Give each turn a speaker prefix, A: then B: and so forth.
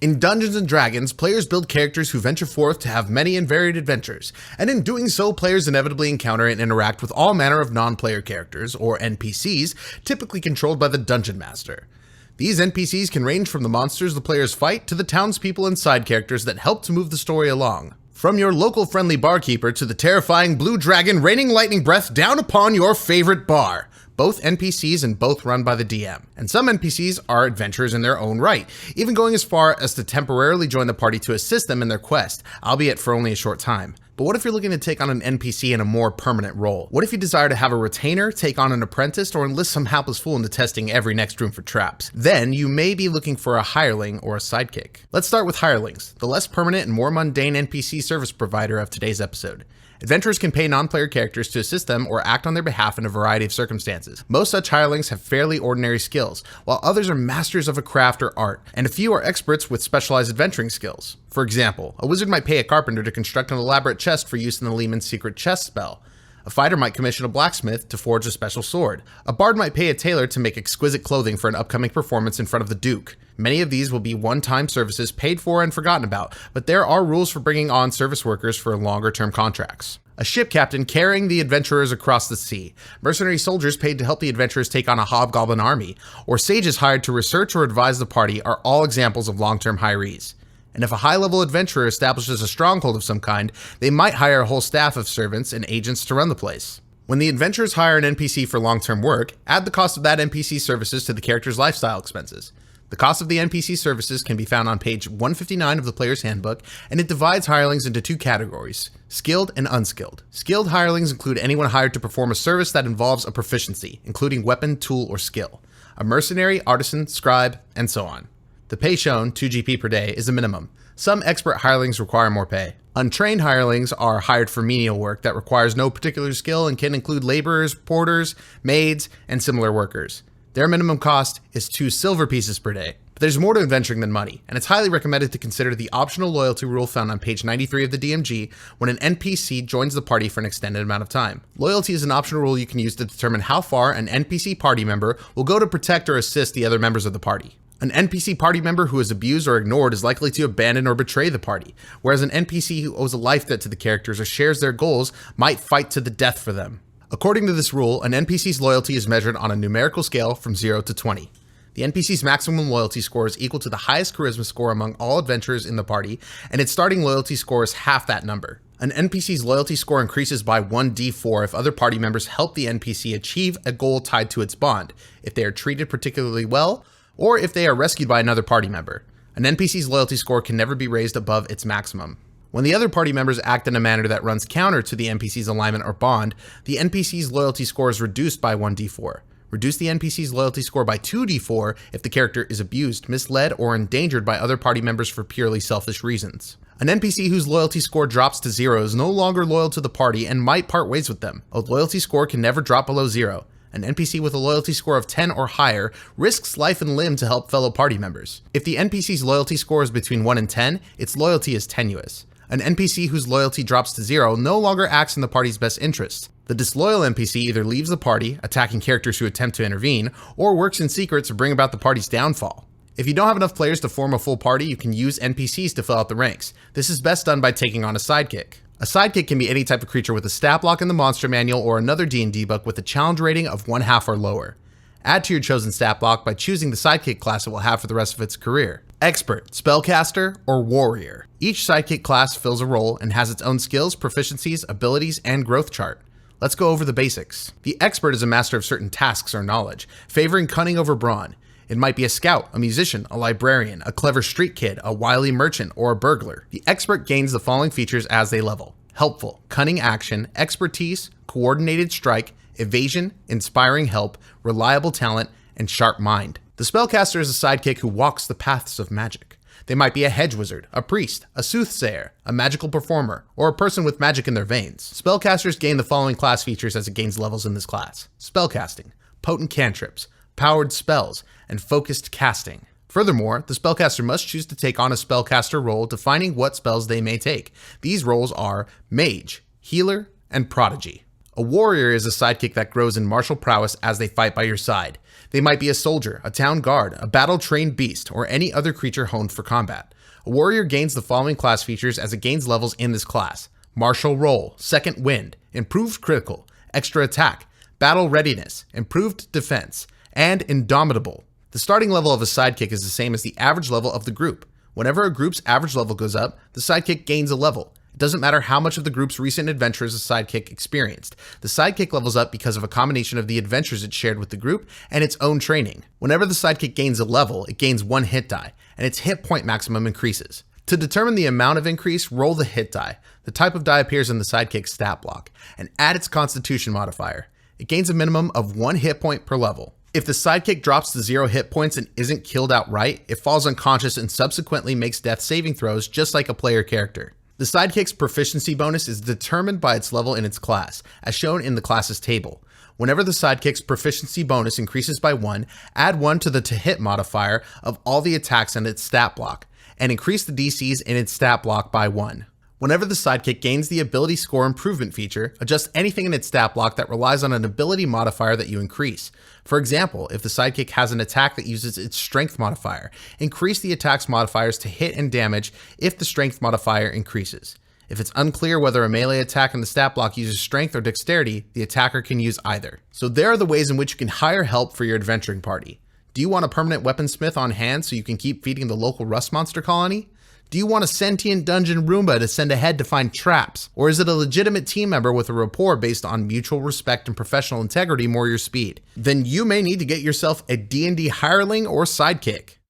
A: In Dungeons & Dragons, players build characters who venture forth to have many and varied adventures, and in doing so, players inevitably encounter and interact with all manner of non-player characters, or NPCs, typically controlled by the Dungeon Master. These NPCs can range from the monsters the players fight to the townspeople and side characters that help to move the story along. From your local friendly barkeeper to the terrifying blue dragon raining lightning breath down upon your favorite bar. Both NPCs and both run by the DM. And some NPCs are adventurers in their own right, even going as far as to temporarily join the party to assist them in their quest, albeit for only a short time. But what if you're looking to take on an NPC in a more permanent role? What if you desire to have a retainer, take on an apprentice, or enlist some hapless fool into testing every next room for traps? Then you may be looking for a hireling or a sidekick. Let's start with hirelings, the less permanent and more mundane NPC service provider of today's episode. Adventurers can pay non-player characters to assist them or act on their behalf in a variety of circumstances. Most such hirelings have fairly ordinary skills, while others are masters of a craft or art, and a few are experts with specialized adventuring skills. For example, a wizard might pay a carpenter to construct an elaborate chest for use in the Leman's secret chest spell. A fighter might commission a blacksmith to forge a special sword. A bard might pay a tailor to make exquisite clothing for an upcoming performance in front of the Duke. Many of these will be one-time services paid for and forgotten about, but there are rules for bringing on service workers for longer-term contracts. A ship captain carrying the adventurers across the sea, mercenary soldiers paid to help the adventurers take on a hobgoblin army, or sages hired to research or advise the party are all examples of long-term hirees. And if a high-level adventurer establishes a stronghold of some kind, they might hire a whole staff of servants and agents to run the place. When the adventurers hire an NPC for long-term work, add the cost of that NPC services to the character's lifestyle expenses. The cost of the NPC services can be found on page 159 of the player's handbook, and it divides hirelings into two categories, skilled and unskilled. Skilled hirelings include anyone hired to perform a service that involves a proficiency, including weapon, tool, or skill. A mercenary, artisan, scribe, and so on. The pay shown, 2 GP per day, is a minimum. Some expert hirelings require more pay. Untrained hirelings are hired for menial work that requires no particular skill and can include laborers, porters, maids, and similar workers. Their minimum cost is 2 silver pieces per day. But there's more to adventuring than money, and it's highly recommended to consider the optional loyalty rule found on page 93 of the DMG when an NPC joins the party for an extended amount of time. Loyalty is an optional rule you can use to determine how far an NPC party member will go to protect or assist the other members of the party. An NPC party member who is abused or ignored is likely to abandon or betray the party, whereas an NPC who owes a life debt to the characters or shares their goals might fight to the death for them. According to this rule, an NPC's loyalty is measured on a numerical scale from 0 to 20. The NPC's maximum loyalty score is equal to the highest charisma score among all adventurers in the party, and its starting loyalty score is half that number. An NPC's loyalty score increases by 1d4 if other party members help the NPC achieve a goal tied to its bond, if they are treated particularly well, or if they are rescued by another party member. An NPC's loyalty score can never be raised above its maximum. When the other party members act in a manner that runs counter to the NPC's alignment or bond, the NPC's loyalty score is reduced by 1d4. Reduce the NPC's loyalty score by 2d4 if the character is abused, misled, or endangered by other party members for purely selfish reasons. An NPC whose loyalty score drops to 0 is no longer loyal to the party and might part ways with them. A loyalty score can never drop below 0. An NPC with a loyalty score of 10 or higher risks life and limb to help fellow party members. If the NPC's loyalty score is between 1 and 10, its loyalty is tenuous. An NPC whose loyalty drops to 0 no longer acts in the party's best interests. The disloyal NPC either leaves the party, attacking characters who attempt to intervene, or works in secret to bring about the party's downfall. If you don't have enough players to form a full party, you can use NPCs to fill out the ranks. This is best done by taking on a sidekick. A sidekick can be any type of creature with a stat block in the monster manual or another D&D book with a challenge rating of 1/2 or lower. Add to your chosen stat block by choosing the sidekick class it will have for the rest of its career. Expert, Spellcaster, or Warrior. Each sidekick class fills a role and has its own skills, proficiencies, abilities, and growth chart. Let's go over the basics. The Expert is a master of certain tasks or knowledge, favoring cunning over brawn. It might be a scout, a musician, a librarian, a clever street kid, a wily merchant, or a burglar. The Expert gains the following features as they level: helpful, cunning action, expertise, coordinated strike, evasion, inspiring help, reliable talent, and sharp mind. The Spellcaster is a sidekick who walks the paths of magic. They might be a hedge wizard, a priest, a soothsayer, a magical performer, or a person with magic in their veins. Spellcasters gain the following class features as it gains levels in this class: spellcasting, potent cantrips, powered spells, and focused casting. Furthermore, the Spellcaster must choose to take on a Spellcaster role defining what spells they may take. These roles are Mage, Healer, and Prodigy. A warrior is a sidekick that grows in martial prowess as they fight by your side. They might be a soldier, a town guard, a battle-trained beast, or any other creature honed for combat. A warrior gains the following class features as it gains levels in this class: martial roll, second wind, improved critical, extra attack, battle readiness, improved defense, and indomitable. The starting level of a sidekick is the same as the average level of the group. Whenever a group's average level goes up, the sidekick gains a level. It doesn't matter how much of the group's recent adventures a sidekick experienced. The sidekick levels up because of a combination of the adventures it shared with the group and its own training. Whenever the sidekick gains a level, it gains 1 hit die, and its hit point maximum increases. To determine the amount of increase, roll the hit die. The type of die appears in the sidekick's stat block, and add its constitution modifier. It gains a minimum of 1 hit point per level. If the sidekick drops to 0 hit points and isn't killed outright, it falls unconscious and subsequently makes death saving throws just like a player character. The sidekick's proficiency bonus is determined by its level in its class, as shown in the class's table. Whenever the sidekick's proficiency bonus increases by 1, add 1 to the to-hit modifier of all the attacks in its stat block, and increase the DCs in its stat block by 1. Whenever the sidekick gains the ability score improvement feature, adjust anything in its stat block that relies on an ability modifier that you increase. For example, if the sidekick has an attack that uses its strength modifier, increase the attack's modifiers to hit and damage if the strength modifier increases. If it's unclear whether a melee attack in the stat block uses strength or dexterity, the attacker can use either. So there are the ways in which you can hire help for your adventuring party. Do you want a permanent weaponsmith on hand so you can keep feeding the local rust monster colony? Do you want a sentient dungeon Roomba to send ahead to find traps? Or is it a legitimate team member with a rapport based on mutual respect and professional integrity more your speed? Then you may need to get yourself a D&D hireling or sidekick.